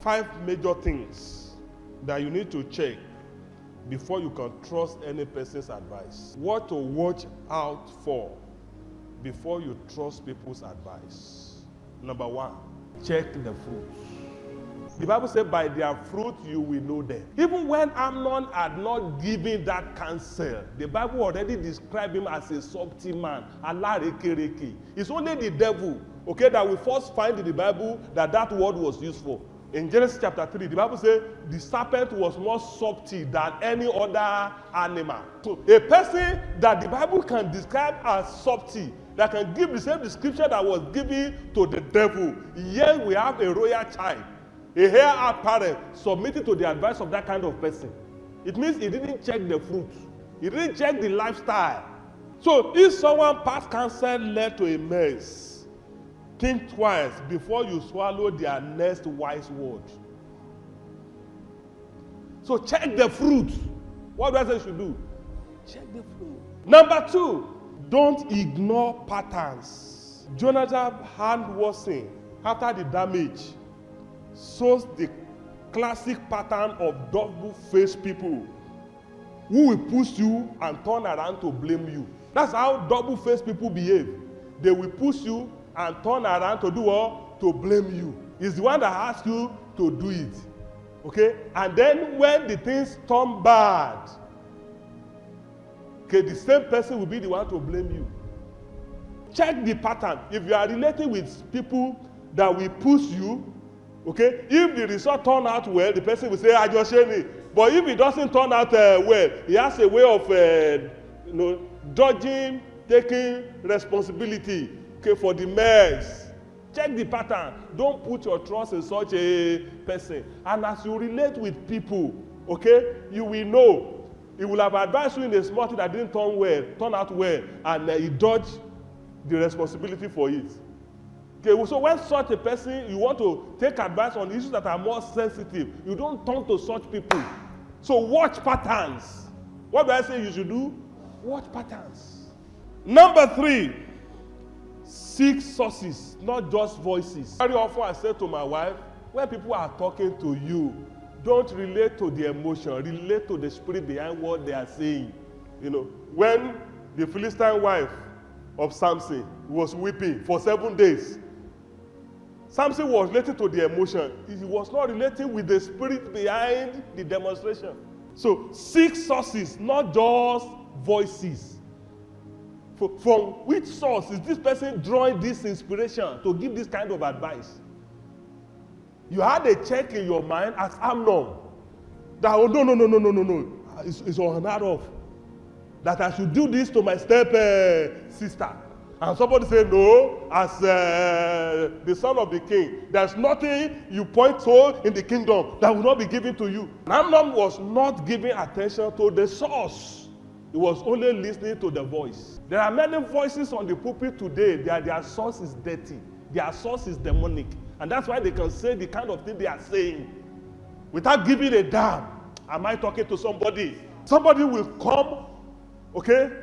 5 major things that you need to check before you can trust any person's advice. What to watch out for before you trust people's advice. Number 1, check the fruit. The Bible says, by their fruit you will know them. Even when Amnon had not given that counsel, the Bible already described him as a subtle man. It's only the devil, that we first find in the Bible that word was used for. In Genesis chapter 3, the Bible says the serpent was more subtle than any other animal. So a person that the Bible can describe as subtle, that can give the same description that was given to the devil. Here we have a royal child, a heir apparent, submitted to the advice of that kind of person. It means he didn't check the fruit. He didn't check the lifestyle. So if someone past counsel led to a mess, think twice before you swallow their next wise word. So check the fruit. What do I say you should do? Check the fruit. Number 2, don't ignore patterns. Jonadab's hand washing after the damage shows the classic pattern of double-faced people who will push you and turn around to blame you. That's how double-faced people behave. They will push you and turn around to do what? To blame you. It's the one that asks you to do it. And then when the things turn bad, the same person will be the one to blame you. Check the pattern. If you are relating with people that will push you, if the result turn out well, the person will say, I just share it. But if it doesn't turn out well, he has a way of judging, taking responsibility for the mess. Check the pattern. Don't put your trust in such a person. And as you relate with people, you will know. He will have advised you in a small thing that didn't turn out well, and he dodged the responsibility for it. So when such a person, you want to take advice on issues that are more sensitive, you don't turn to such people. So watch patterns. What do I say you should do? Watch patterns. Number 3, seek sources, not just voices. Very often I say to my wife, when people are talking to you, don't relate to the emotion, relate to the spirit behind what they are saying. When the Philistine wife of Samson was weeping for 7 days, Samson was relating to the emotion. He was not relating with the spirit behind the demonstration. So seek sources, not just voices. From which source is this person drawing this inspiration to give this kind of advice? You had a check in your mind as Amnon that, no. It's unheard of that I should do this to my step sister. And somebody said, no, as the son of the king, there's nothing you point to in the kingdom that will not be given to you. And Amnon was not giving attention to the source. He was only listening to the voice. There are many voices on the pulpit today. Their source is dirty. Their source is demonic. And that's why they can say the kind of thing they are saying without giving a damn. Am I talking to somebody? Somebody will come,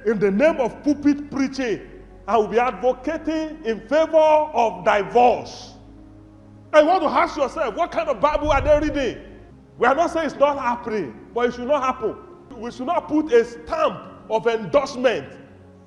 in the name of pulpit preaching, and will be advocating in favor of divorce. And you want to ask yourself, what kind of Bible are they reading? We are not saying it's not happening, but it should not happen. We should not put a stamp of endorsement,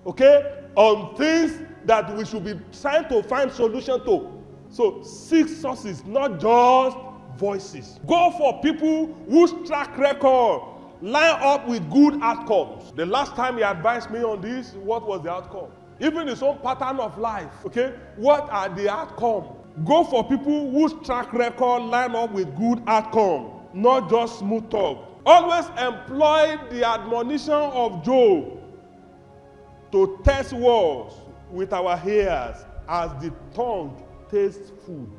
on things that we should be trying to find solution to. So seek sources, not just voices. Go for people whose track record line up with good outcomes. The last time he advised me on this, what was the outcome? Even his own pattern of life, what are the outcomes? Go for people whose track record line up with good outcome, not just smooth talk. Always employ the admonition of Job to test words with our ears as the tongue tastes food.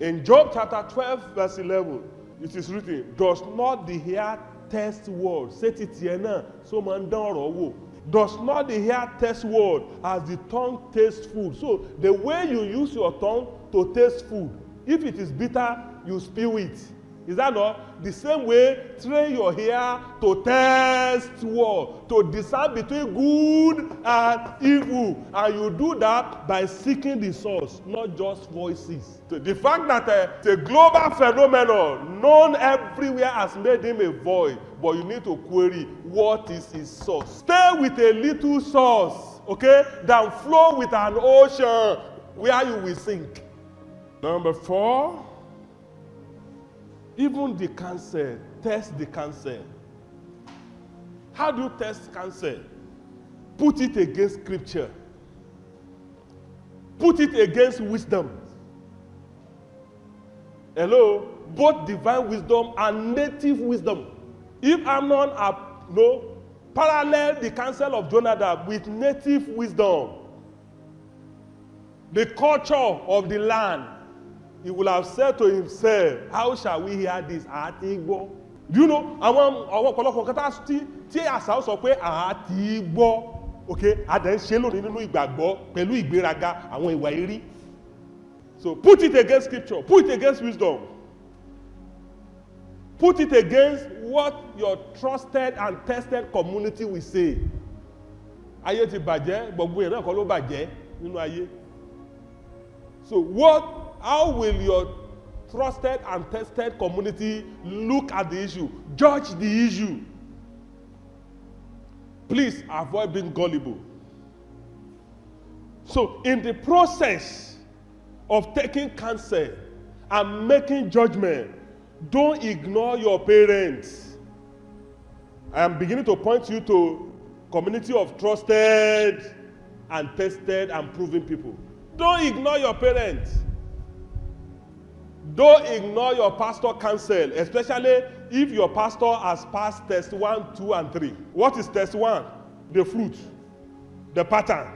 In Job chapter 12, verse 11, it is written, does not the ear taste words? Does not the ear taste word as the tongue tastes food? So the way you use your tongue to taste food, if it is bitter, you spew it. Is that not? The same way, train your ear to test what? To discern between good and evil. And you do that by seeking the source, not just voices. So the fact that it's a global phenomenon, known everywhere, has made him a voice. But you need to query, what is his source? Stay with a little source, okay, than flow with an ocean where you will sink. Number 4. Even the cancer, test the cancer. How do you test cancer? Put it against scripture. Put it against wisdom. Hello? Both divine wisdom and native wisdom. If Amnon parallel the counsel of Jonadab with native wisdom, the culture of the land, he will have said to himself, how shall we hear this? Do you know? Àwọn ọ̀pọ̀lọpọ̀ kẹta tí àṣà sọ pé àti gbọ́, okay, adẹ̀ ń ṣe lónìí nínú ìgbàgbọ́ pẹ̀lú ìgbéraga àwọn ìwà ìrí. So put it against scripture, put it against wisdom. Put it against what your trusted and tested community will say. Ayé ti bàjẹ́, gbogbo èèyàn náà kọ́ ló bàjẹ́ nínú ayé. So how will your trusted and tested community look at the issue? Judge the issue. Please avoid being gullible. So in the process of taking counsel and making judgment, don't ignore your parents. I am beginning to point you to community of trusted and tested and proven people. Don't ignore your parents. Don't ignore your pastor counsel, especially if your pastor has passed test 1, 2, and 3. What is test 1? The fruit, the pattern,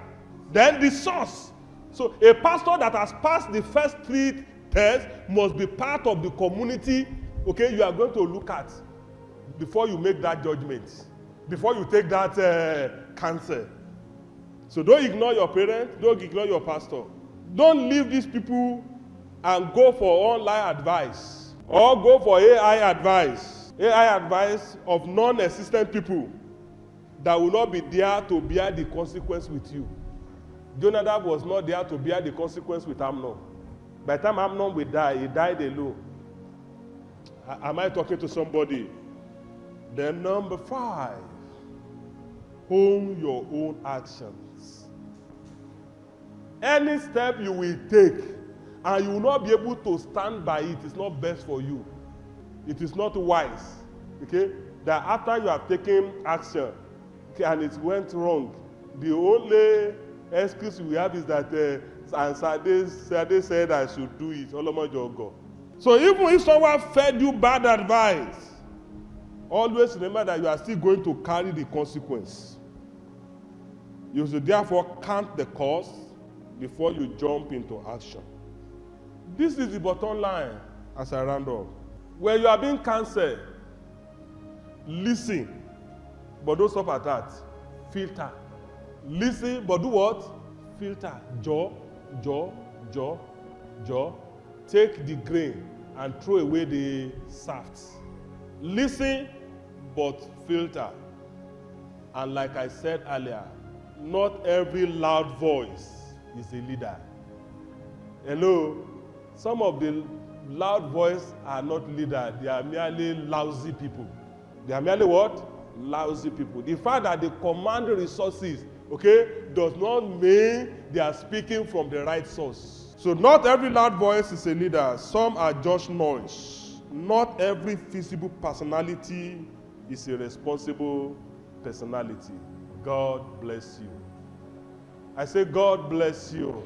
then the source. So a pastor that has passed the first 3 tests must be part of the community, okay, you are going to look at before you make that judgment, before you take that counsel. So don't ignore your parents, don't ignore your pastor. Don't leave these people and go for online advice or go for AI advice of non-existent people that will not be there to bear the consequence with you. Jonadab was not there to bear the consequence with Amnon. By the time Amnon will die, he died alone. Am I talking to somebody? Then number 5, own your own actions. Any step you will take and you will not be able to stand by it, it's not best for you. It is not wise, okay? That after you have taken action, okay, and it went wrong, the only excuse we have is that and Sade said I should do it. So even if someone fed you bad advice, always remember that you are still going to carry the consequence. You should therefore count the cost before you jump into action. This is the bottom line as I round up. When you are being counseled, listen, but don't stop at that. Filter. Listen, but do what? Filter. Jaw. Take the grain and throw away the safts. Listen, but filter. And like I said earlier, not every loud voice is a leader. Hello? Some of the loud voices are not leaders. They are merely lousy people. They are merely what? Lousy people. The fact that they command resources, okay, does not mean they are speaking from the right source. So not every loud voice is a leader. Some are just noise. Not every visible personality is a responsible personality. God bless you. I say God bless you.